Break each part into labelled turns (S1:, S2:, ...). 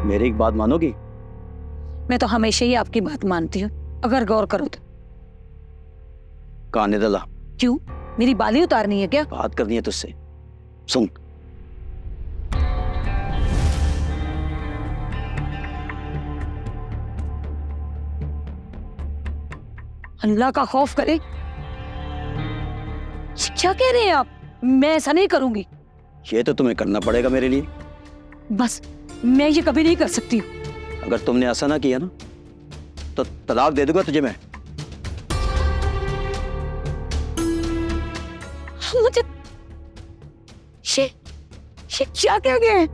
S1: मेरी एक बात मानोगी?
S2: मैं तो हमेशा ही आपकी बात मानती हूँ, अगर गौर करो तो।
S1: कान इधर ला।
S2: क्यों, मेरी बाली उतारनी है क्या?
S1: बात करनी है तुझसे, सुन।
S2: अल्लाह का खौफ करे, क्या कह रहे हैं आप? मैं ऐसा नहीं करूंगी।
S1: ये तो तुम्हें करना पड़ेगा मेरे लिए।
S2: बस मैं ये कभी नहीं कर सकती।
S1: अगर तुमने ऐसा ना किया ना तो तलाक दे दूंगा तुझे मैं।
S2: मुझे ये क्या कह गए?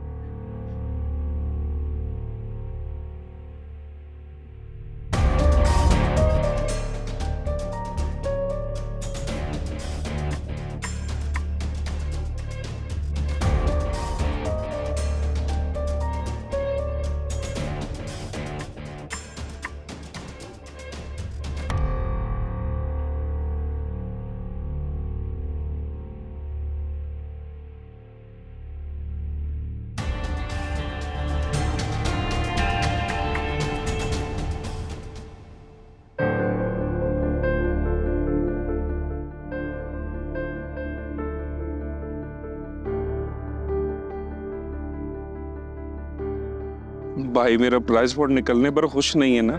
S3: भाई मेरा प्राइज फॉर निकलने पर खुश नहीं है ना?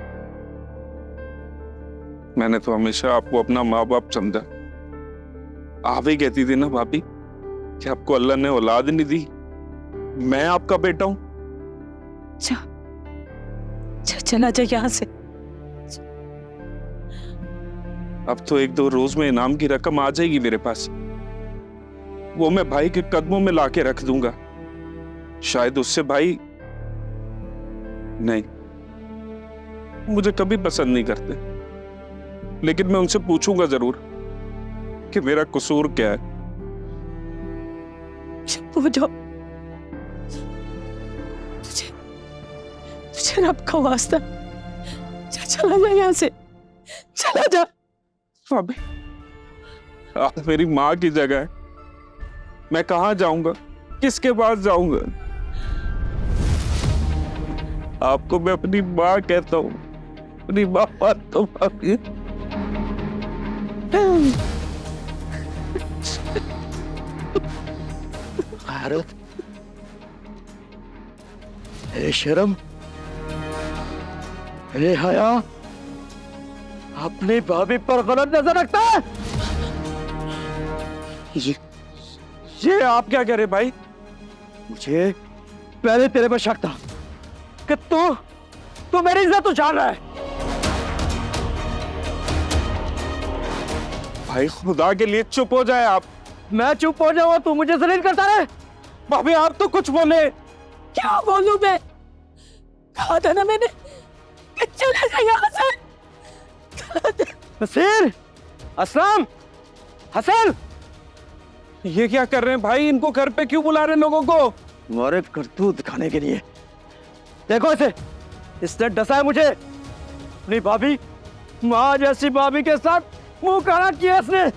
S3: मैंने तो हमेशा आपको अपना माँ बाप समझा। आप ही कहती थी ना भाभी कि आपको अल्लाह ने औलाद नहीं दी, मैं आपका बेटा हूं।
S2: चला जा यहाँ से।
S3: अब तो एक दो रोज में इनाम की रकम आ जाएगी मेरे पास, वो मैं भाई के कदमों में लाके रख दूंगा। शायद उससे भाई नहीं, मुझे कभी पसंद नहीं करते, लेकिन मैं उनसे पूछूंगा जरूर कि मेरा कसूर क्या है।
S2: चुप हो जाओ, तुझे रब का वास्ता, चला जा यहाँ से, चला जा।
S3: भाभी आप मेरी माँ की जगह है, मैं कहाँ जाऊंगा, किसके पास जाऊंगा? आपको मैं अपनी माँ कहता हूँ, अपनी माँ मानता हूँ भाभी।
S1: भारत, ए शर्म, ए हया, अपनी भाभी पर गलत नजर रखता है।
S3: ये आप क्या कह रहे भाई?
S1: मुझे पहले तेरे पर शक था कि तू मेरी इज्जत उछाल रहा है।
S3: भाई खुदा के लिए चुप हो जाए आप।
S1: मैं चुप हो जाऊँ, तू मुझे जलील करता रहे।
S3: भाभी आप तो कुछ बोले।
S2: क्या बोलूं मैं? कहा था ना मैंने, चला जा यहाँ से।
S1: नसीर, असलम, हसन,
S3: ये क्या कर रहे हैं भाई? इनको घर पे क्यों बुला रहे हैं लोगों को?
S1: तुम्हारे करतूत दिखाने के लिए। देखो इसे, इसने डसा है मुझे। अपनी भाभी, माँ जैसी भाभी के साथ मुंह काला किया इसने।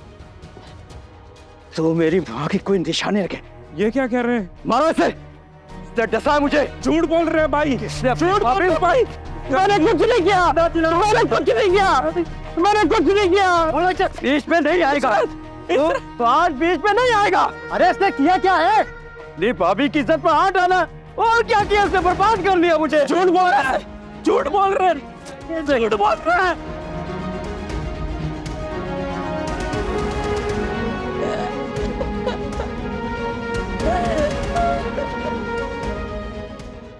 S1: तो मेरी माँ की कोई निशानी रखे।
S3: ये क्या कर रहे हैं?
S1: मारो इसे, इसने डसा है मुझे।
S3: झूठ बोल रहे हैं भाई।
S1: झूठ बोल रहे हैं भाई। मैंने कुछ नहीं किया, मैंने कुछ नहीं किया, मैंने कुछ नहीं किया। बीच में नहीं आएगा, तो आज बीच में नहीं आएगा। अरे इसने किया क्या है? नहीं, भाभी की इज्जत पर हाथ डाला और क्या किया इसने? बर्बाद कर दिया मुझे।
S3: झूठ बोल रहा है, झूठ बोल रहे हैं, झूठ बोल रहे हैं।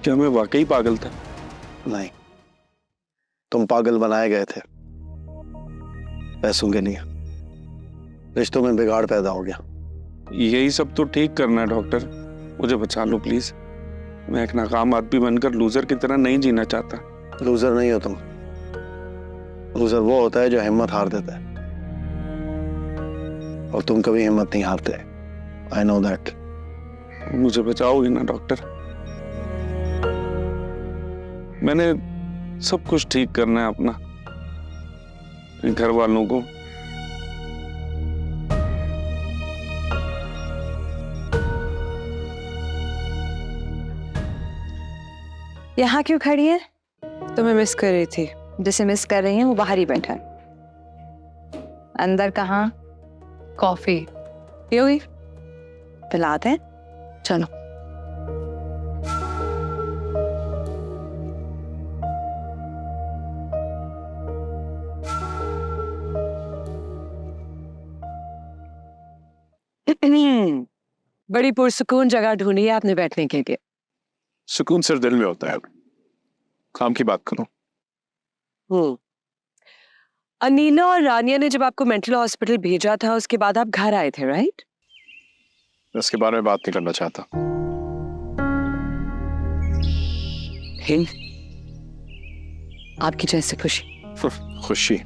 S3: क्या मैं वाकई पागल था?
S1: नहीं, तुम पागल बनाए गए थे, पैसों के लिए। रिश्तों में बिगाड़ पैदा हो गया।
S3: यही सब तो ठीक करना है डॉक्टर, मुझे बचा लो प्लीज। मैं एक नाकाम आदमी बनकर लूजर की तरह नहीं जीना चाहता।
S1: लूजर नहीं हो तुम। लूजर वो होता है जो हिम्मत हार देता है, और तुम कभी हिम्मत नहीं हारते। I know that.
S3: मुझे बचाओगे ना डॉक्टर? मैंने सब कुछ ठीक करना है अपना, घर वालों को।
S4: यहाँ क्यों खड़ी है? तुम्हें मिस कर रही थी। जिसे मिस कर रही है वो बाहर ही बैठा है। अंदर कहाँ? कॉफी पियोगी? पिलाते हैं, चलो। बड़ी पुरसुकून जगह ढूंढी है आपने बैठने के लिए।
S5: सुकून सिर्फ दिल में होता है, काम की बात करो।
S4: अनीला और रानिया ने जब आपको मेंटल हॉस्पिटल भेजा था उसके बाद आप घर आए थे, राइट?
S5: इसके बारे में बात नहीं करना चाहता।
S4: हिंद, आपकी जैसे खुशी।
S5: खुशी?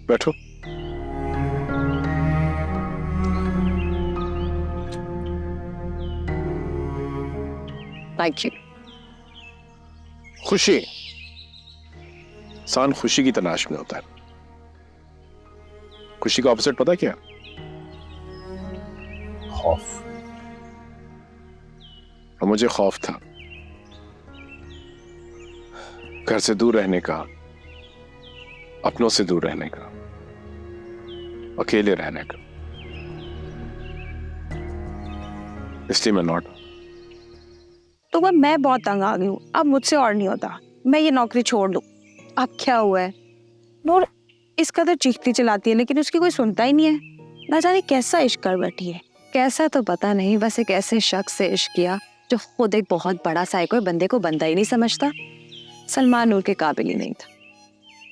S5: बैठो।
S4: Thank you.
S5: खुशी, इंसान खुशी की तलाश में होता है। खुशी का ऑपोजिट पता क्या? खौफ। और मुझे खौफ था घर से दूर रहने का, अपनों से दूर रहने का, अकेले रहने का। इसलिए मैं लौटा।
S4: तो मैं बहुत तंग आ गई हूँ, अब मुझसे और नहीं होता। मैं ये नौकरी छोड़ दूँ। अब क्या हुआ है? नूर इस कदर चीखती चलाती है लेकिन उसकी कोई सुनता ही नहीं है। ना जाने कैसा इश्क कर बैठी है। कैसा तो पता नहीं, बस एक ऐसे शख्स से इश्क किया जो खुद एक बहुत बड़ा साइको है, बंदे को बंदा ही नहीं समझता। सलमान नूर के काबिल ही नहीं था।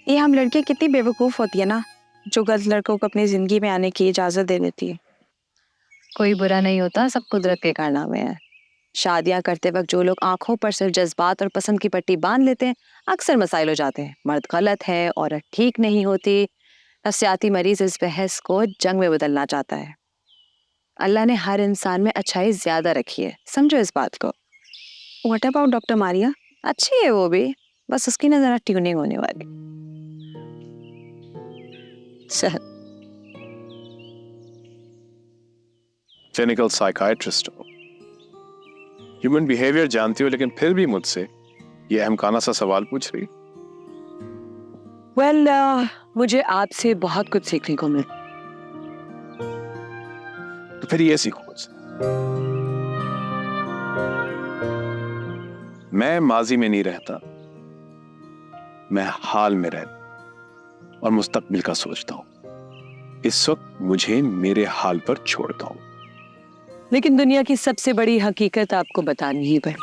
S4: ये हम लड़कियां कितनी बेवकूफ होती है ना, जो गलत लड़कों को अपनी जिंदगी में आने की इजाजत दे देती है। कोई बुरा नहीं होता, सब कुदरत के कारनामे हैं। शादियां करते वक्त जो लोग आंखों पर सिर्फ जज्बात और पसंद की पट्टी बांध लेते हैं, अक्सर मसाइल हो जाते हैं। मर्द गलत है, औरत ठीक नहीं होती। नफ्सियाती मरीज इस बहस को जंग में बदलना चाहता है। अल्लाह ने हर इंसान में अच्छाई ज्यादा रखी है, समझो इस बात को। What about doctor Maria? अच्छी है वो भी, बस उसकी ना जरा ट्यूनिंग होने वाली। चल।
S5: क्लिनिकल साइकाइट्रिस्ट हो, ह्यूमन बिहेवियर जानती हो, लेकिन फिर भी मुझसे ये अहमकाना सा सवाल पूछ रही।
S4: वेल, मुझे आपसे बहुत कुछ सीखने को मिला।
S5: तो फिर ये सीखो मुझसे। मैं माजी में नहीं रहता, मैं हाल में रहता और मुस्तकबिल का सोचता हूं। इस वक्त मुझे मेरे हाल पर छोड़ दो।
S4: लेकिन दुनिया की सबसे बड़ी हकीकत आपको बतानी ही पड़े।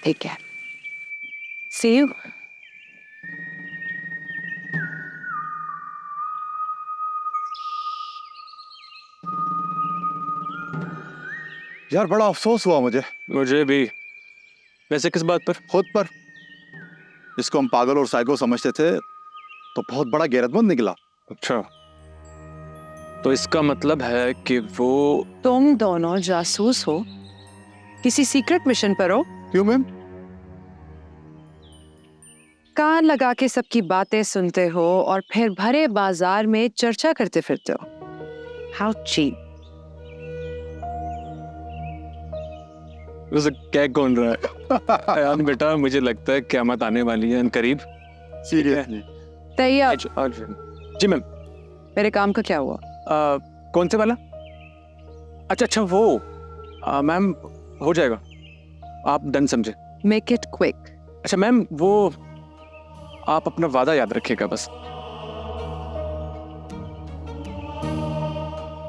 S4: ठीक है, सी यू।
S6: यार बड़ा अफसोस हुआ मुझे
S5: भी। वैसे किस बात पर?
S6: खुद पर। जिसको हम पागल और साइको समझते थे तो बहुत बड़ा गैरतमंद निकला।
S5: अच्छा, तो इसका मतलब है कि वो
S4: तुम दोनों जासूस हो, किसी सीक्रेट मिशन पर हो।
S6: क्यों मैम?
S4: कान लगा के सबकी बातें सुनते हो और फिर भरे बाजार में चर्चा करते फिरते हो। How cheap.
S5: क्या कौन रहा है? यार बेटा, मुझे लगता है क़यामत आने वाली है करीब।
S6: सीरियसली?
S4: तैयार?
S5: जी मैम।
S4: मेरे काम का क्या हुआ?
S5: कौन से वाला? अच्छा वो मैम हो जाएगा, आप डन समझे।
S4: Make it quick.
S5: अच्छा मैम, वो आप अपना वादा याद रखिएगा बस।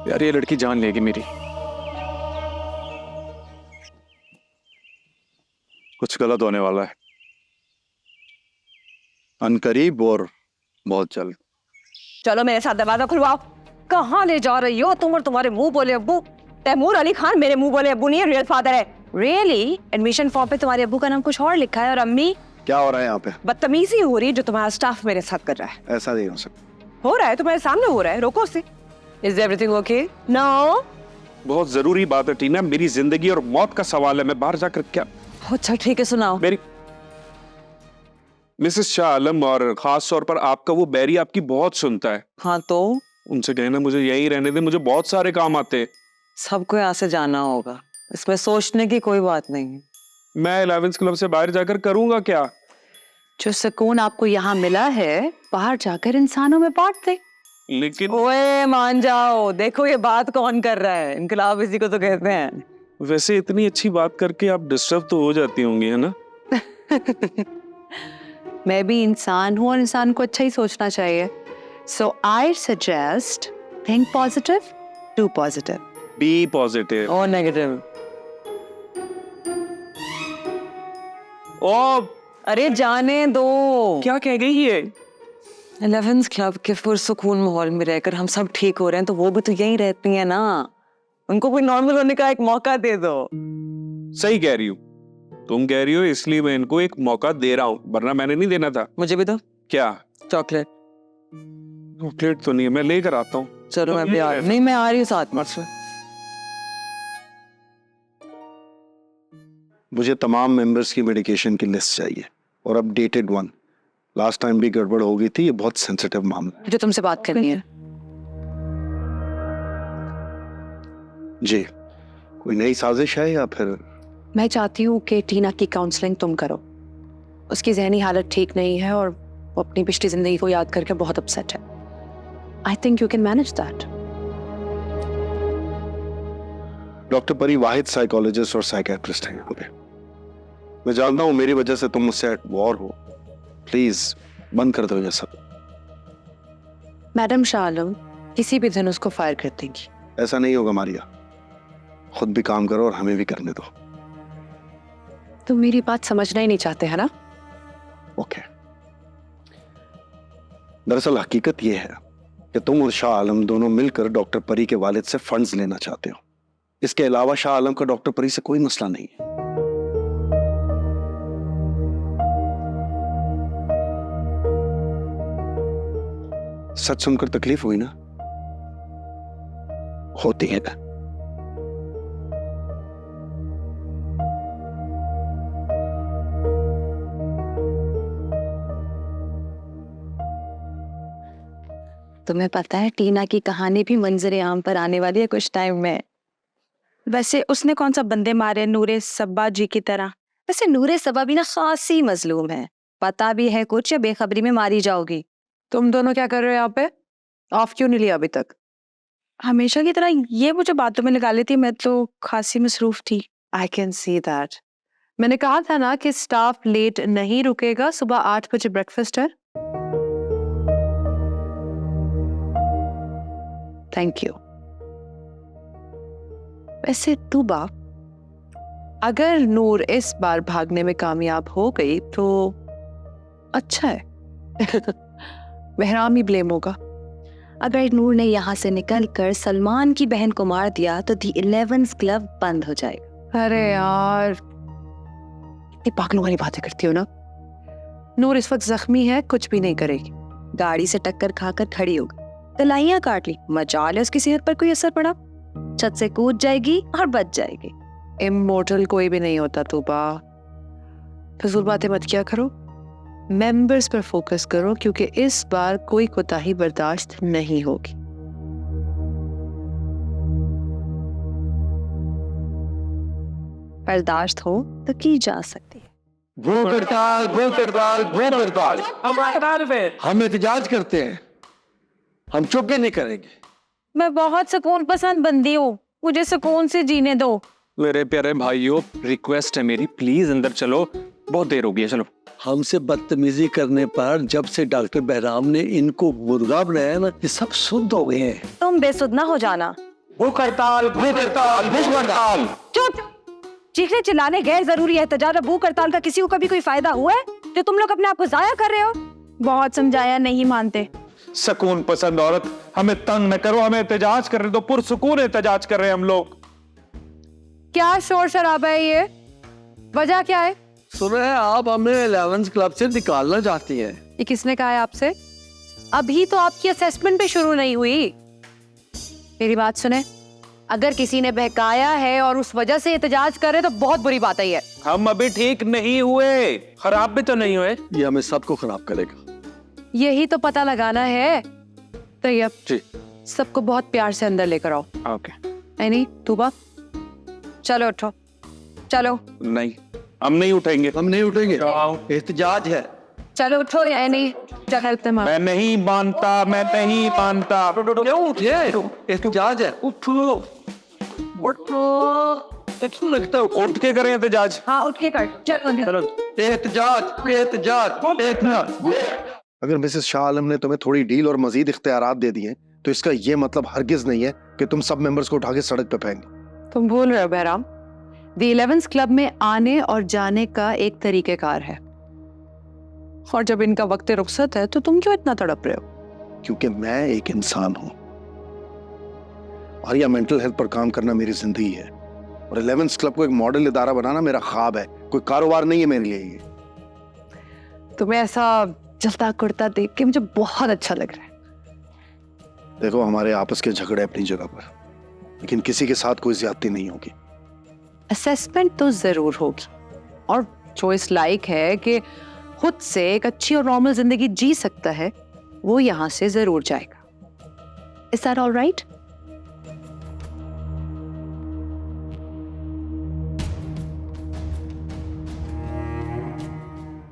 S5: यार ये लड़की जान लेगी मेरी।
S6: कुछ गलत होने वाला है, अनकरीब और बहुत जल्द।
S4: चलो मेरे साथ दरवाजा खुलवाओ। कहाँ ले जा रही हो तुम और तुम्हारे मुंह बोले अब्बू? तैमूर अली खान मेरे मुंह बोले अब्बू नहीं है, रियल फादर है। रियली? एडमिशन फॉर्म पे तुम्हारे अब्बू का नाम कुछ और लिखा है और अम्मी?
S6: क्या हो रहा है यहाँ पे?
S4: बदतमीजी हो रही है जो तुम्हारा स्टाफ मेरे साथ कर रहा है।
S6: ऐसा नहीं हो सकता।
S4: हो रहा है, तुम्हारे सामने हो रहा है, रोको उसे। Is everything okay? नो।
S3: बहुत जरूरी बात है टीना, मेरी जिंदगी और मौत का सवाल है। मैं बाहर जाकर क्या?
S4: अच्छा ठीक है, सुनाओ।
S3: मेरी मिसेस शाह आलम और खास तौर पर आपका वो बैरी आपकी बहुत सुनता है।
S4: हाँ तो?
S3: उनसे कहना मुझे यहीं रहने दे, मुझे बहुत सारे काम आते हैं।
S4: सबको यहाँ से जाना होगा।
S7: इसमें सोचने की कोई बात नहीं है।
S3: मैं 11th क्लब से बाहर जाकर करूंगा क्या?
S7: जो सुकून आपको यहाँ मिला है बाहर जाकर इंसानों में बांट दे।
S3: लेकिन
S7: ओए मान जाओ, देखो ये बात कौन कर रहा है, इनकलाब इसी को तो कहते हैं।
S3: वैसे इतनी अच्छी बात करके आप डिस्टर्ब तो हो जाती होंगी, है ना?
S7: मैं भी इंसान हूँ और इंसान को अच्छा ही सोचना चाहिए। So I suggest think positive, do positive,
S3: be positive.
S7: और नेगेटिव।
S3: ओ
S7: अरे जाने दो।
S3: क्या कह गई ये?
S7: 11th क्लब के पुरसुकून माहौल में रहकर हम सब ठीक हो रहे हैं तो वो भी तो यहीं रहती है ना, उनको कोई नॉर्मल होने का एक मौका दे दो।
S3: सही कह रही हूँ, तुम कह रही हो इसलिए मैं इनको एक मौका दे रहा हूँ, वरना मैंने नहीं देना था।
S7: मुझे भी दो
S3: क्या?
S7: चॉकलेट।
S3: चॉकलेट तो नहीं है, मैं लेकर आता हूँ।
S7: चलो मैं भी आ रही हूँ। नहीं मैं आ रही हूँ साथ में।
S6: मुझे तमाम मेंबर्स की मेडिकेशन की लिस्ट चाहिए और अपडेटेड वन। लास्ट टाइम भी गड़बड़ हो गई थी, ये बहुत सेंसिटिव मामला है।
S7: जो तुमसे बात करनी है।
S6: जी, कोई नई साजिश है या फिर?
S2: मैं चाहती हूँ कि टीना की काउंसलिंग तुम करो। उसकी जहनी हालत ठीक नहीं है और वो अपनी पिछली जिंदगी को याद करके बहुत अपसेट है। I think you can manage that.
S6: Doctor परी वाहिद साइकोलॉजिस्ट और साइकियाट्रिस्ट हैं यहाँ पे। मैं जानता हूँ मेरी वजह से तुम मुझसे एट वॉर हो, प्लीज बंद कर दो ये सब।
S2: मैडम शाह आलम किसी भी दिन उसको फायर कर देंगी।
S6: ऐसा नहीं होगा मारिया, खुद भी काम करो और हमें भी करने दो।
S2: तुम मेरी बात समझना ही नहीं चाहते है ना?
S6: ओके। दरअसल हकीकत यह है कि तुम और शाह आलम दोनों मिलकर डॉक्टर परी के वालिद से फंड्स लेना चाहते हो। इसके अलावा शाह आलम का डॉक्टर परी से कोई मसला नहीं है। सच सुनकर तकलीफ हुई ना? होती है।
S2: तुम्हें पता है टीना की कहानी भी मंजरे आम पर आने वाली है कुछ टाइम में।
S4: वैसे उसने कौन सा बंदे मारे नूरे सब्बा जी की तरह?
S2: वैसे नूरे सबा भी ना खासी मजलूम है, पता भी है कुछ या बेखबरी में मारी जाओगी।
S7: तुम दोनों क्या कर रहे हो यहाँ पे? ऑफ क्यों नहीं लिया अभी तक?
S4: हमेशा की तरह ये मुझे बातों में लगा लेती, मैं तो खासी मसरूफ थी।
S7: I can see that. मैंने कहा था ना कि स्टाफ लेट नहीं रुकेगा, सुबह 8 बजे ब्रेकफास्ट है।
S2: Thank you. वैसे तूबा,
S7: अगर नूर इस बार भागने में कामयाब हो गई तो अच्छा है। बहराम ही ब्लेम होगा।
S2: अगर नूर ने यहाँ से निकलकर सलमान की बहन को मार दिया तो दी 11th क्लब बंद हो जाएगा।
S7: अरे यार इतनी पागलों वाली बातें करती हो ना। नूर इस वक्त जख्मी है, कुछ भी नहीं करेगी।
S2: गाड़ी से टक्कर खाकर खड़ी हो गई, तलाइयां काट ली, मजाल है उसकी सेहत पर कोई असर पड़ा? छत से कूद जाएगी और बच जाएगी।
S7: इमोर्टल कोई भी नहीं होता तूबा, फजूल बातें मत किया करो। मेंबर्स पर फोकस करो क्योंकि इस बार कोई कोताही बर्दाश्त नहीं होगी।
S2: बर्दाश्त हो तो की जा सकती है।
S8: भूख हड़ताल, भूख हड़ताल, भूख हड़ताल। हम एहतजाज करते हैं, हम चुप के नहीं करेंगे।
S4: मैं बहुत सुकून पसंद बंदी हूँ, मुझे सुकून से जीने दो।
S5: मेरे प्यारे भाइयों, रिक्वेस्ट है मेरी, प्लीज अंदर चलो, बहुत देर हो गई है, चलो।
S8: हमसे बदतमीजी करने पर जब से डॉक्टर बहराम ने इनको मुर्गा बनाया ना, ये सब शुद्ध हो गए हैं।
S4: तुम बेसुध ना हो जाना।
S8: भूख हड़ताल, भूख हड़ताल, भूख हड़ताल।
S4: चुप! चीखने चिल्लाने गैर जरूरी एहतजाज, भूख हड़ताल का किसी को कभी कोई फायदा हुआ है जो तुम लोग अपने आप को जाया कर रहे हो? बहुत समझाया, नहीं मानते।
S3: सुकून पसंद औरत, हमें तंग न करो, हमें एहतजाज कर रहे दो, पुरसुकून एहतजाज कर रहे हैं हम लोग।
S7: क्या शोर शराबा है ये? वजह क्या है?
S8: सुना है आप हमें 11th क्लब से निकालना चाहती हैं।
S7: ये किसने कहा है आपसे? अभी तो आपकी असेसमेंट भी शुरू नहीं हुई। मेरी बात सुने, अगर किसी ने बहकाया है और उस वजह से एहतजाज करे तो बहुत बुरी बात है ये।
S3: हम अभी ठीक नहीं हुए, खराब भी तो नहीं हुए।
S8: ये हमें सबको खराब करेगा।
S7: यही तो पता लगाना है। तो ये
S3: जी।
S7: सबको बहुत प्यार से अंदर लेकर आओ।
S3: ओके।
S7: नहीं तूबा, चलो उठो, चलो
S3: नहीं, हम नहीं उठेंगे।
S8: हम नहीं उठेंगे, एहतजाज है।
S7: चलो उठो या नहीं, चलते हैं।
S3: मैं नहीं मानता, मैं नहीं मानता।
S8: क्यों उठे? एहतजाज है, उठो उठो। क्यों लगता है
S3: उठ के करें एहतजाज?
S7: हाँ उठ के कर, चलो
S8: एहतजाज एहतजाज एहतजाज।
S6: अगर मिसेस शाह आलम ने तुम्हें थोड़ी डील और मजीद इख्तियारात दे दिए तो इसका ये मतलब हरगिज नहीं है कि तुम सब मेंबर्स को उठा के सड़क पे फेंक।
S2: तुम भूल रहे हो बहराम, द 11th क्लब में आने और जाने का एक तरीकेकार है, और जब इनका वक्त रुखसत है तो तुम क्यों इतना तड़प रहे हो?
S6: क्योंकि मैं एक इंसान हूं और यह मेंटल हेल्थ पर काम करना मेरी जिंदगी है, और 11th क्लब को एक मॉडल इदारा बनाना मेरा ख्वाब है, कोई कारोबार नहीं है मेरे लिए ये।
S2: तुम्हें ऐसा जलता कुर्ता देख के मुझे बहुत अच्छा लग रहा है।
S6: देखो, हमारे आपस के झगड़े अपनी जगह पर, लेकिन किसी के साथ कोई ज्यादती नहीं होगी।
S2: असेसमेंट तो जरूर होगी, और जो इस लायक है कि खुद से एक अच्छी और नॉर्मल जिंदगी जी सकता है वो यहां से जरूर जाएगा। Is that all right?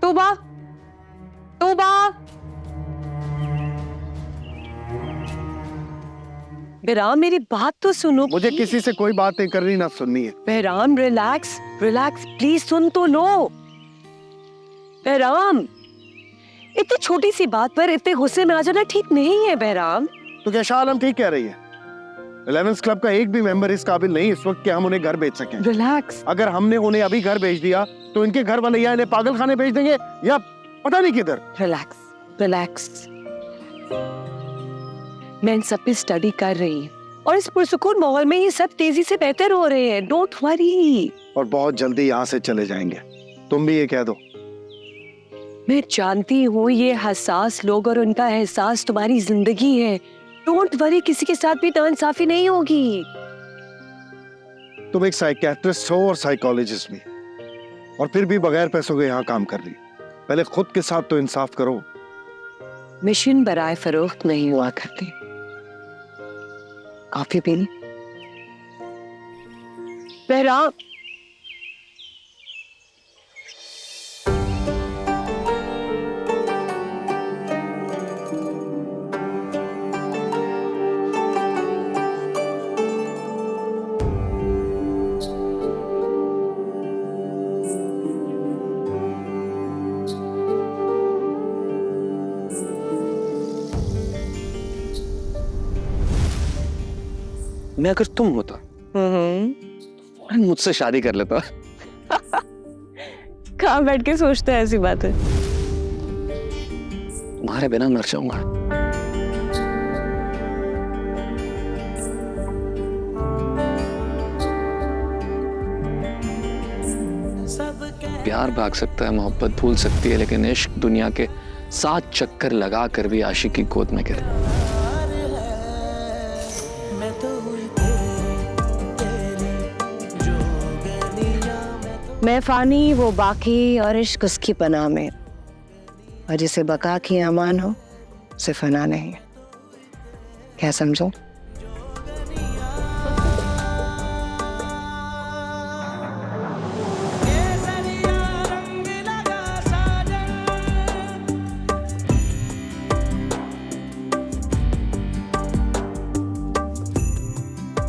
S7: Tuba, Tuba, Bahram मेरी बात तो सुनो।
S6: मुझे किसी से कोई बात नहीं करनी ना सुननी है।
S7: बहराम रिलैक्स रिलैक्स, प्लीज सुन तो लो। बहराम, इतनी छोटी सी बात पर इतने गुस्से में आ जाना ठीक नहीं है बहराम।
S6: तो क्या शाह आलम ठीक कह रही है? 11th क्लब का एक भी मेंबर इस काबिल नहीं इस वक्त कि हम उन्हें घर भेज सकें।
S7: रिलैक्स।
S6: अगर हमने उन्हें अभी घर भेज दिया तो इनके घर वाले या इन्हें पागल खाने भेज देंगे या पता नहीं किधर।
S7: रिलैक्स रिलैक्स, मैं इन सब पे स्टडी कर रही हूँ और इस पुरसुकून माहौल में ये सब तेजी से बेहतर हो रहे हैं। Don't worry.
S6: और बहुत जल्दी यहाँ से चले जाएंगे, तुम भी ये कह दो।
S7: मैं जानती हूँ ये हसास लोग और उनका एहसास तुम्हारी जिंदगी है। डोंट वरी, किसी के साथ भी नाइंसाफी नहीं होगी।
S6: तुम एक साइकियाट्रिस्ट हो और साइकोलॉजिस्ट भी, और फिर भी बगैर पैसों के यहाँ काम कर रही। पहले खुद के साथ तो इंसाफ करो।
S7: मिशन बराए फरोख्त नहीं हुआ करती। कॉफी पीनी? बहराम,
S8: मैं अगर तुम होता फौरन मुझसे शादी कर लेता।
S4: कहाँ बैठ के सोचते हैं ऐसी बातें?
S8: तुम्हारे बिना मर जाऊंगा। प्यार भाग सकता है, मोहब्बत भूल सकती है, लेकिन इश्क दुनिया के 7 चक्कर लगा कर भी आशिक की गोद में गिरे।
S4: मैं फानी वो बाकी और इश्क उसकी पनाह में, और जिसे बका की अमान हो उसे फना नहीं। क्या समझो?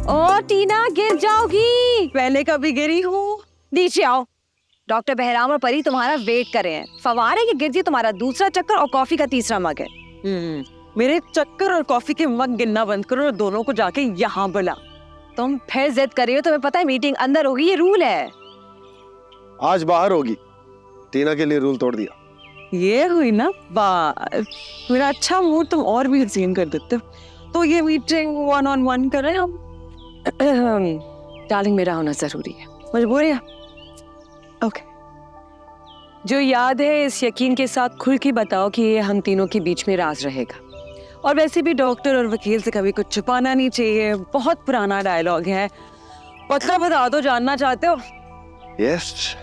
S7: ओ टीना, गिर जाओगी।
S4: पहले कभी गिरी हूँ।
S7: नीचे आओ। डॉक्टर बहराम और परी तुम्हारा वेट कर रहे हैं। फवारे की गिरजी तुम्हारा दूसरा चक्कर और कॉफी का तीसरा मग है।
S4: मेरे चक्कर और कॉफी के मग गिनना बंद करो और दोनों को जाके यहाँ बुला।
S7: तुम फिर जिद कर रही हो, तुम्हें पता है मीटिंग अंदर होगी, ये रूल है।
S6: आज बाहर होगी। टीना के लिए रूल तोड़ दिया।
S4: ये हुई ना बात। मेरा अच्छा मूड तुम और भी हसीन कर देते हो। तो ये मीटिंग 1-on-1 कर रहे हैं हम।
S7: डार्लिंग, मेरा होना जरूरी है।
S4: मजबूरी है। ओके।
S7: जो याद है इस यकीन के साथ खुल के बताओ कि ये हम तीनों के बीच में राज रहेगा।
S4: और वैसे भी डॉक्टर और वकील से कभी कुछ छुपाना नहीं चाहिए। बहुत पुराना डायलॉग है। पक्का बता दो, जानना चाहते हो?
S6: यस।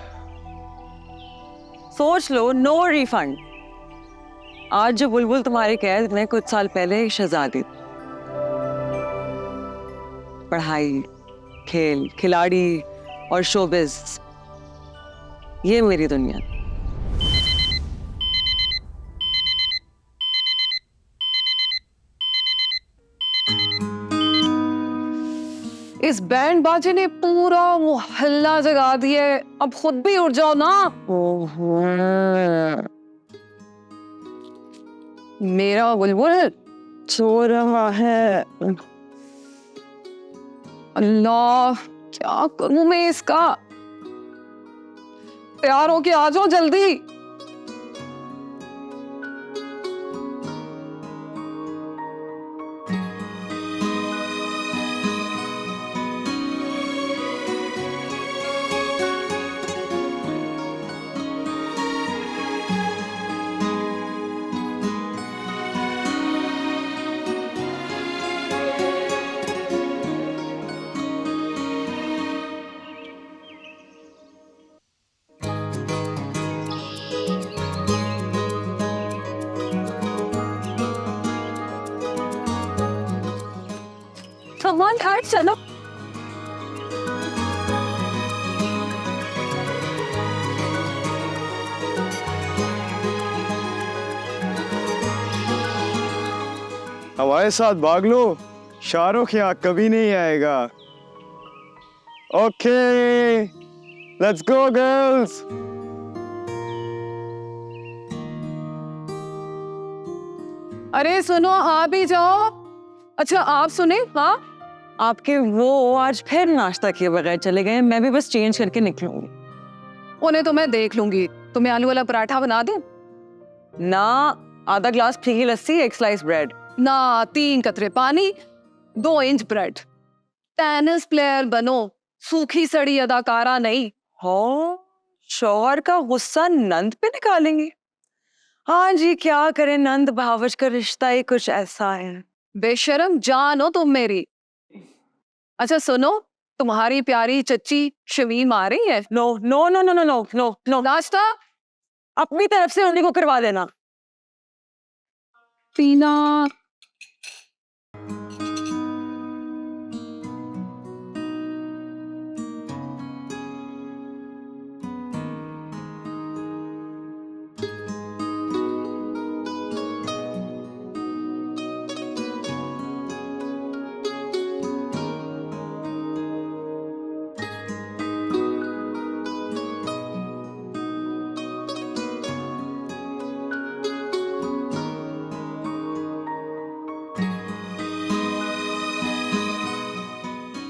S4: सोच लो, नो रिफंड। आज जो बुलबुल तुम्हारे कैद में कुछ साल पहले शहजादी, पढ़ाई, खेल, खिलाड़ी,
S9: और शोबिज, ये मेरी दुनिया।
S2: इस बैंड बाजे ने पूरा मोहल्ला जगा दिया है, अब खुद भी उठ जाओ ना। मेरा बुलबुल
S9: सो रहा है।
S2: अल्लाह, क्या करूं मैं इसका? तैयार होके आ जाओ जल्दी।
S4: भगवान हट चलो।
S8: हमारे साथ भाग लो, शाहरुख यहाँ कभी नहीं आएगा। Okay, let's go girls.
S2: अरे सुनो, आप भी जाओ। अच्छा आप सुने? हाँ,
S9: आपके वो आज फिर नाश्ता किए बगैर चले गए, मैं भी बस चेंज करके निकलूंगी।
S2: उन्हें तो मैं देख लूंगी। तुम्हें आलू वाला पराठा बना दूं?
S9: ना, आधा ग्लास फीकी लस्सी, एक स्लाइस ब्रेड।
S2: ना, 3 कतरे पानी, 2 इंच ब्रेड। टेनिस प्लेयर बनो, सूखी सड़ी अदाकारा नहीं।
S9: हो, शौहर का गुस्सा नंद पे निकालेंगे? हाँ जी, क्या करें, नंद भावच का रिश्ता ही कुछ ऐसा है।
S2: बेशरम जान हो तुम मेरी। अच्छा सुनो, तुम्हारी प्यारी चच्ची शमीम आ रही है।
S9: No no no no no no no no,
S2: नाश्ता
S9: अपनी तरफ से उन्हीं को करवा देना।
S2: पीना।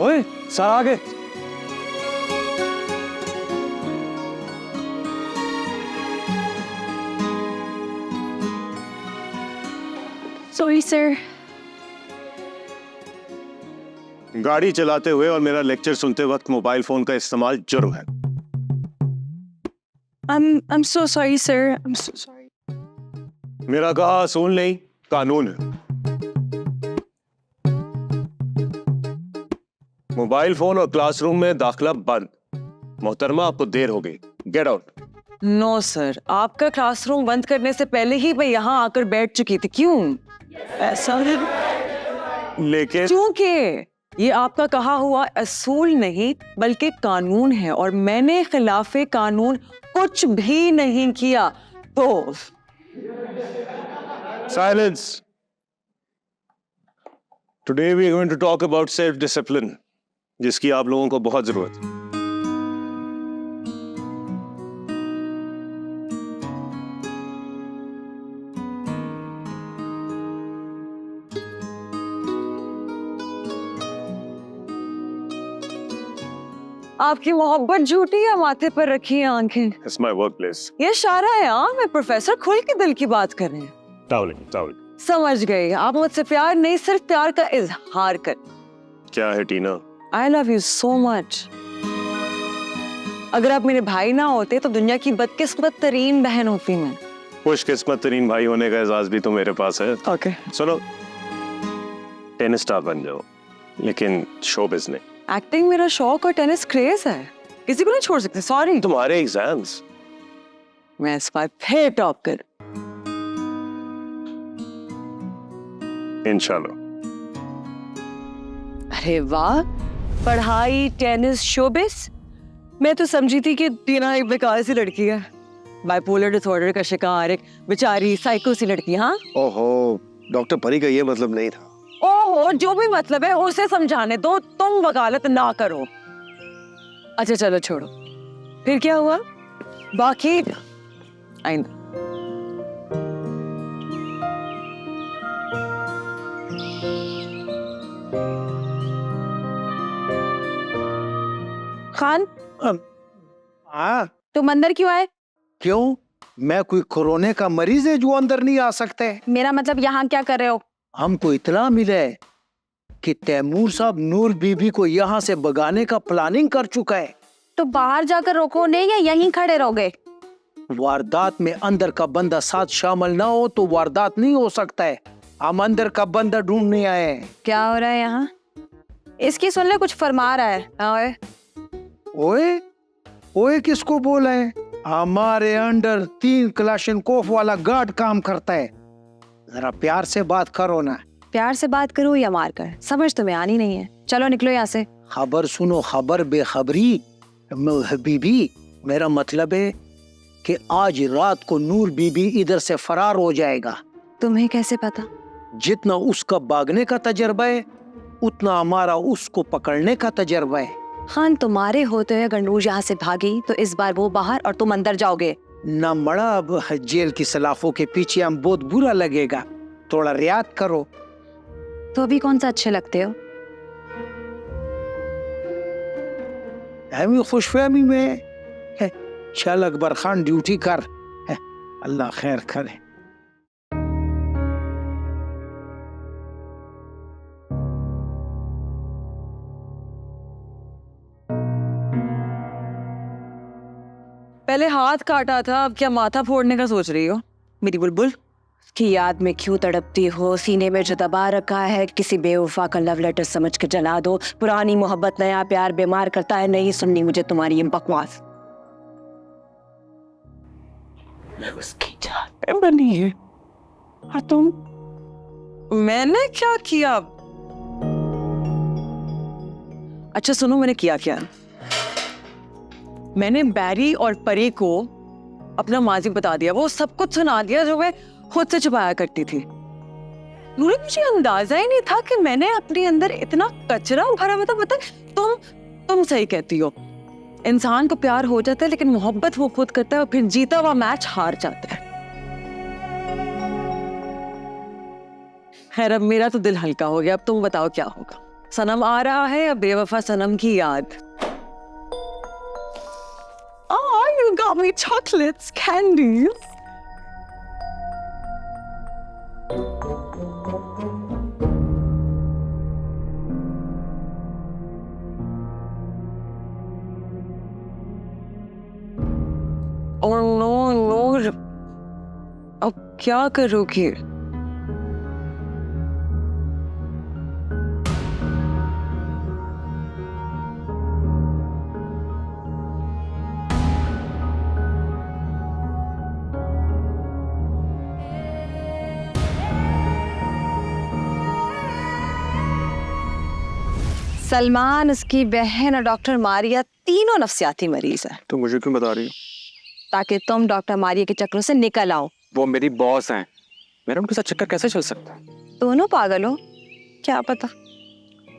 S8: ओए, सर आगे।
S4: Sorry sir.
S5: गाड़ी चलाते हुए और मेरा लेक्चर सुनते वक्त मोबाइल फोन का इस्तेमाल जुर्म है।
S4: I'm so sorry sir. I'm so sorry.
S5: मेरा कहा असूल नहीं, कानून है। मोबाइल फोन और क्लासरूम में दाखिला बंद। मोहतरमा, आपको देर हो गई, गेट आउट।
S9: नो सर, आपका क्लासरूम बंद करने से पहले ही मैं यहाँ आकर बैठ चुकी थी। क्यों ऐसा?
S5: लेकिन
S9: क्योंकि ये आपका कहा हुआ असूल नहीं बल्कि कानून है और मैंने खिलाफे कानून कुछ भी नहीं किया। तो
S5: silence. Today we are going to talk about self discipline, जिसकी आप लोगों को बहुत जरूरत है।
S9: आपकी मोहब्बत झूठी है, माथे पर रखी है आंखें।
S5: It's my workplace.
S9: ये इशारा है। हाँ, मैं प्रोफेसर खुल के दिल की बात कर रहे हैं।
S5: टावलिंग।
S9: समझ गई, आप मुझसे प्यार नहीं सिर्फ प्यार का इजहार कर।
S5: क्या है टीना?
S9: I love you so much. अगर आप मेरे भाई ना होते तो दुनिया की बदकिस्मत तरीन बहन होती मैं।
S5: खुशकिस्मत तरीन भाई होने का एजाज भी तो मेरे पास है।
S9: Okay.
S5: सुनो, टेनिस स्टार बन जाओ, लेकिन शोबिज़ नहीं।
S9: एक्टिंग मेरा शौक और टेनिस क्रेज है, किसी को नहीं छोड़ सकते। सॉरी।
S5: तुम्हारे एग्जाम्स,
S9: मैं इस बार फिर टॉप कर।
S5: इंशाल्लाह।
S9: अरे वाह, पढ़ाई, टेनिस, शोबिस, मैं तो समझी थी कि टीना एक बेकार सी लड़की है, बाइपोलर डिसऑर्डर का शिकार, एक बेचारी साइको सी लड़की। हाँ
S6: ओहो, डॉक्टर परी का ये मतलब नहीं था।
S9: ओहो, जो भी मतलब है उसे समझाने दो, तुम वकालत ना करो। अच्छा चलो छोड़ो, फिर क्या हुआ बाकी आइंदा।
S4: खान,
S6: हाँ,
S4: तुम अंदर क्यों आए?
S6: क्यों? मैं कोई कोरोना का मरीज है जो अंदर नहीं आ सकते?
S4: मेरा मतलब यहाँ क्या कर रहे हो?
S6: हमको इतला मिले कि तैमूर साहब नूर बीबी को यहाँ से भगाने का प्लानिंग कर चुका है।
S4: तो बाहर जाकर रोको नहीं या यहीं खड़े रहोगे?
S6: वारदात में अंदर का बंदा साथ शामिल ना हो तो वारदात नहीं हो सकता है। हम अंदर का बंदा ढूंढने आए हैं।
S4: क्या हो रहा है यहाँ? इसकी सुन ले, कुछ फरमा रहा है। ओए
S6: ओए ओए किसको बोला है? हमारे अंडर 3 क्लाशनकोफ वाला गार्ड काम करता है। जरा प्यार से बात करो ना।
S4: प्यार से बात करूँ या मार कर? समझ तुम्हें आनी नहीं है। चलो निकलो यहाँ से।
S6: खबर सुनो, खबर बेखबरी। बीबी, मेरा मतलब है कि आज रात को नूर बीबी इधर से फरार हो जाएगा।
S4: तुम्हें कैसे पता?
S6: जितना उसका भागने का तजर्बा है उतना हमारा उसको पकड़ने का तजर्बा है।
S4: खान, तुम्हारे होते हुए गंडूज यहाँ से भागी तो इस बार वो बाहर और तुम अंदर जाओगे।
S6: ना मड़ा, अब जेल की सलाखों के पीछे हम बहुत बुरा लगेगा। थोड़ा रियायत करो।
S4: तो अभी कौन सा अच्छे लगते हो?
S6: हम खुशफहमी में है। चल अकबर खान, ड्यूटी कर। है, अल्लाह खैर करे।
S9: पहले हाथ काटा था, अब क्या माथा फोड़ने का सोच रही हो मेरी बुलबुल?
S4: की याद में क्यों तड़पती हो? सीने में जो दबा रखा है किसी बेवफा का लव लेटर समझ के जला दो। पुरानी मोहब्बत नया प्यार बीमार करता है। नहीं सुननी मुझे तुम्हारी ये बकवास।
S3: उसकी जान बनी है। हाँ तुम?
S9: मैंने क्या किया? अच्छा सुनो, मैंने किया क्या? मैंने बैरी और परी को अपना माजी बता दिया, वो सब कुछ सुना दिया जो मैं खुद से छुपाया करती थी। मुझे अंदाजा ही नहीं था कि मैंने अपने अंदर इतना कचरा भरा हुआ था। पता तुम सही कहती हो, इंसान को प्यार हो जाता है लेकिन मोहब्बत वो खुद करता है और फिर जीता हुआ मैच हार जाता है। खैर अब मेरा तो दिल हल्का हो गया। अब तुम बताओ क्या होगा? सनम आ रहा है या बेवफा सनम की याद? Oh, you got me chocolates, candies. Oh no, no. अब क्या करोगे?
S4: सलमान, उसकी बहन और डॉक्टर मारिया तीनों नफ्सियाती मरीज है।
S5: तो मुझे क्यों बता रही हो?
S4: ताकि तुम डॉक्टर मारिया के चक्रों से निकल आओ।
S5: वो मेरी बॉस हैं, मेरा उनके साथ चक्कर कैसे चल सकता है?
S4: दोनों पागल हो क्या पता?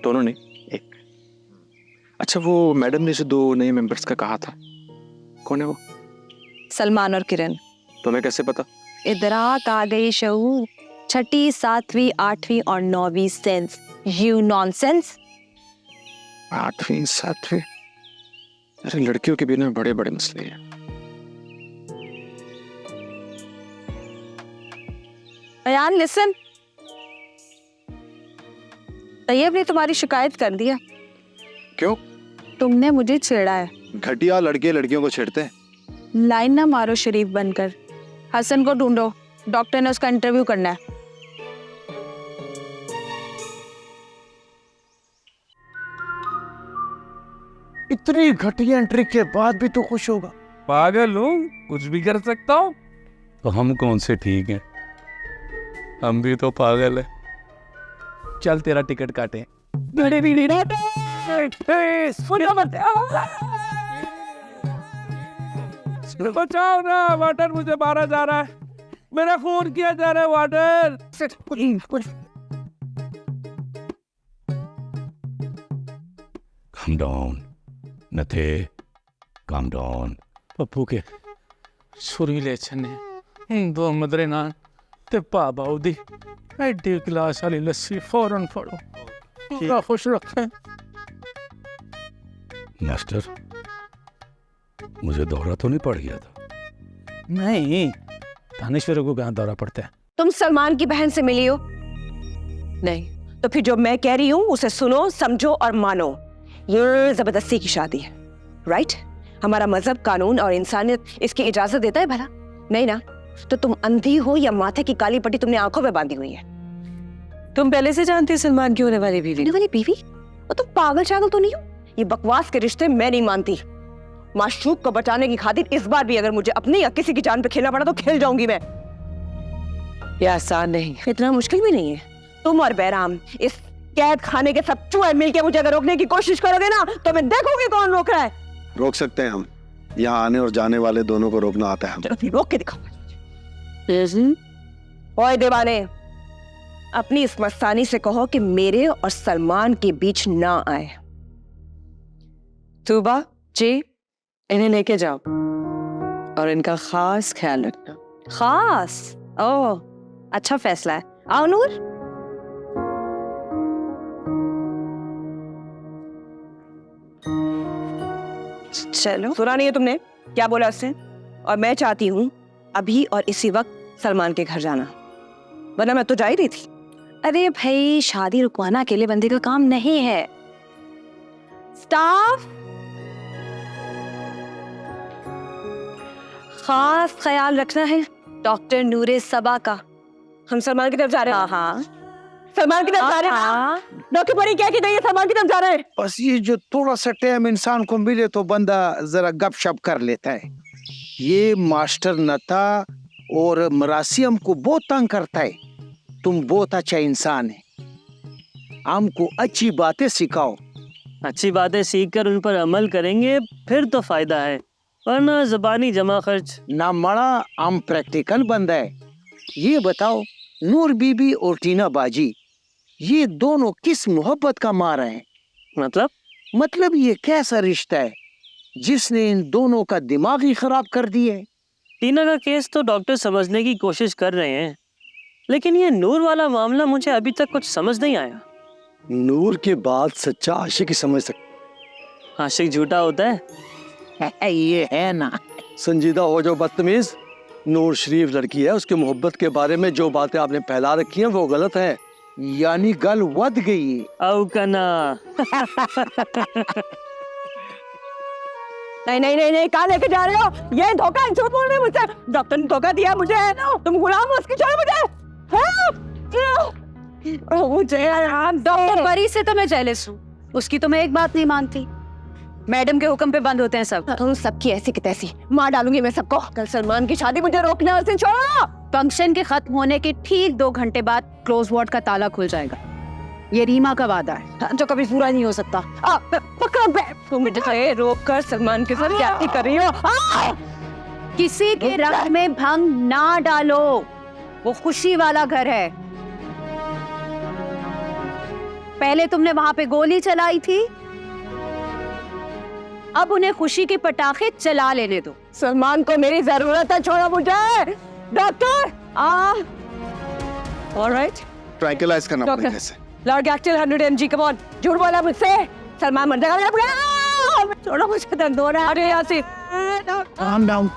S5: दोनों नहीं, एक। अच्छा वो मैडम ने जो 2 नए मेंबर्स का कहा था, कौन है वो?
S4: सलमान और किरण।
S5: तुम्हें कैसे पता?
S4: इदराक आ गई शऊर। 6ठी, 7वीं, 8वीं और 9वीं सेंस। You nonsense.
S5: 8वीं 7वीं? अरे लड़कियों के बिना बड़े बड़े मसले हैं।
S4: अयान लिसन, तैयब ने तुम्हारी शिकायत कर दिया।
S5: क्यों?
S4: तुमने मुझे छेड़ा है।
S6: घटिया लड़के लड़कियों को छेड़ते हैं।
S4: लाइन ना मारो शरीफ बनकर। हसन को ढूंढो, डॉक्टर ने उसका इंटरव्यू करना है।
S6: इतनी घटिया एंट्री के बाद भी तो खुश होगा।
S3: पागल हूँ, कुछ भी कर सकता हूँ।
S10: तो हम कौन से ठीक हैं? हम भी तो पागल है।
S1: चल तेरा टिकट काटे।
S3: बचाओ ना, वाटर मुझे मारा जा रहा है, मेरा खून किया जा रहा है water.
S10: Calm down, नथे, calm down.
S11: Pappu के सुरीले चने, दो मदरे नान ते पापा उदी एडी गिलास वाली लस्सी फौरन फड़ो, पूरा खुश रखें।
S10: मास्टर, मुझे दौरा तो नहीं पड़ गया था?
S11: नहीं, दानेश्वर को कहाँ दौरा पड़ता है?
S4: तुम सलमान की बहन से मिली हो? नहीं, तो फिर जो मैं कह रही हूँ उसे सुनो, समझो और मानो। ये जबरदस्ती की शादी है, राइट? हमारा मजहब, कानून और इंसानियत इसकी इजाजत देता है भला? नहीं ना? तो तुम अंधी हो या माथे की काली पट्टी तुमने आंखों में बांधी हुई है?
S9: तुम पहले से जानती सलमान की होने वाली बीवी?
S4: होने वाली बीवी? और तुम पागल शागल तो नहीं हो? ये बकवास के रिश्ते मैं नहीं मानती। माशूक को बचाने की खातिर इस बार भी अगर मुझे अपनी या किसी की जान पे खेलना पड़ा तो खेल जाऊंगी मैं।
S9: ये आसान नहीं,
S4: इतना मुश्किल भी नहीं है। तुम और बैराम इस कैद खाने के सब चूहे मिलके मुझे अगर रोकने की कोशिश करोगे ना तो मैं देखूंगी कौन रोक रहा है।
S6: रोक सकते हैं हम, यहाँ आने और जाने वाले दोनों को रोकना आता है हमें।
S4: रोक के दिखाओ। ओए दीवाने, अपनी इस मस्तानी से कहो कि मेरे और सलमान के बीच ना आए।
S9: तूबा जी, इन्हें लेके जाओ और इनका खास ख्याल रखना।
S4: खास? ओह, अच्छा फैसला है। आओ नूर। चलो, सुना नहीं है तुमने क्या बोला उससे? और मैं चाहती हूँ अभी और इसी वक्त सलमान के घर जाना, वरना मैं तो जा ही रही थी।
S7: अरे भाई, शादी रुकवाना अकेले बंदे का काम नहीं है।
S4: स्टाफ, खास ख्याल रखना है डॉक्टर नूरे सबा का। हम सलमान की तरफ जा रहे हैं। हाँ, सलमान की तरफ जा रहे हैं। डॉक्टर परी क्या कह रही है? सलमान की तरफ जा रहे हैं।
S6: बस ये जो थोड़ा सा टाइम इंसान को मिले तो बंदा जरा गपशप कर लेता है। ये मास्टर नता और मरासियम को बहुत तंग करता है। तुम बहुत अच्छा इंसान है, हमको अच्छी बातें सिखाओ।
S1: अच्छी बातें सीखकर उन पर अमल करेंगे फिर तो फायदा है, वरना ज़बानी जमा खर्च।
S6: ना मड़ा, हम प्रैक्टिकल बंदा है। ये बताओ, नूर बीबी और टीना बाजी ये दोनों किस मोहब्बत का मारा है?
S1: मतलब
S6: ये कैसा रिश्ता है जिसने इन दोनों का दिमाग ही खराब कर दिया है?
S1: टीना का केस तो डॉक्टर समझने की कोशिश कर रहे हैं, लेकिन ये नूर वाला मामला मुझे अभी तक कुछ समझ नहीं आया।
S6: नूर के बाद सच्चा आशिक ही समझ सकता।
S1: आशिक झूठा होता है?
S6: ये है ना। संजीदा हो जो बदतमीज। नूर शरीफ लड़की है, उसकी मोहब्बत के बारे में जो बातें आपने फैला रखी हैं वो गलत है, यानी गल वध गई है।
S1: औ कना।
S4: नहीं, कहाँ लेके जा रहे हो? ये धोखा, झूठ बोल रहे हो मुझसे। डॉक्टर ने धोखा दिया मुझे, तुम गुलाम हो उसकी। छोड़ो मुझे। मुझे
S7: डॉक्टर परी से तो मैं जेलस हूँ, उसकी तो मैं एक बात नहीं मानती। मैडम के हुक्म पे बंद होते हैं सब।
S4: तुम सबकी ऐसी की तैसी मार डालूंगी मैं सबको। कल सलमान की शादी, मुझे रोकना उसे छोड़ो।
S7: फंक्शन के खत्म होने के ठीक 2 घंटे बाद क्लोज वार्ड का ताला खुल जाएगा, ये रीमा का वादा है
S4: जो कभी पूरा नहीं हो सकता। तुम मुझे रोक कर सलमान के साथ क्या कर रही हो?
S7: किसी के रंग में भंग ना डालो, वो खुशी वाला घर है। पहले तुमने वहां पे गोली चलाई थी, अब उन्हें खुशी के पटाखे चला लेने दो।
S4: सलमान को मेरी जरूरत है, छोड़ो मुझे। डॉक्टर, ऑलराइट,
S6: ट्रैंक्विलाइज करना पड़ेगा कैसे?
S4: लॉर्गैक्टिल 100 mg, कम ऑन। झूठ बोला मुझसे, सलमान मर जाएगा। छोड़ो मुझे, दर्द हो रहा है। अरे यासिर,
S6: काम डाउन,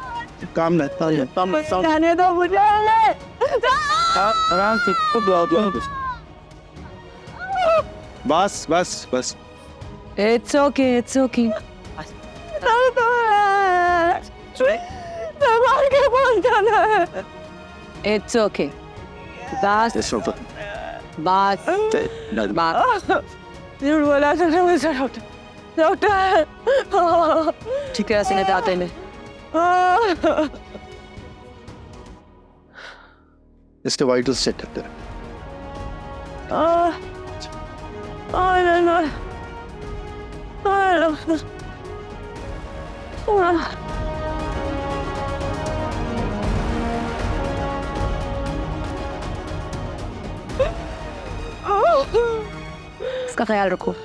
S6: काम
S4: जाने दो मुझे।
S6: आराम से। बस।
S9: It's okay, it's okay.
S4: Salman के पास जाना है।
S9: It's okay. बस
S4: झूठ बोला मुझसे डॉक्टर।
S9: ठीक है, ऐसे आते हैं।
S6: इसके वाइटल्स चेक करते हैं।
S7: इसका ख्याल रखो।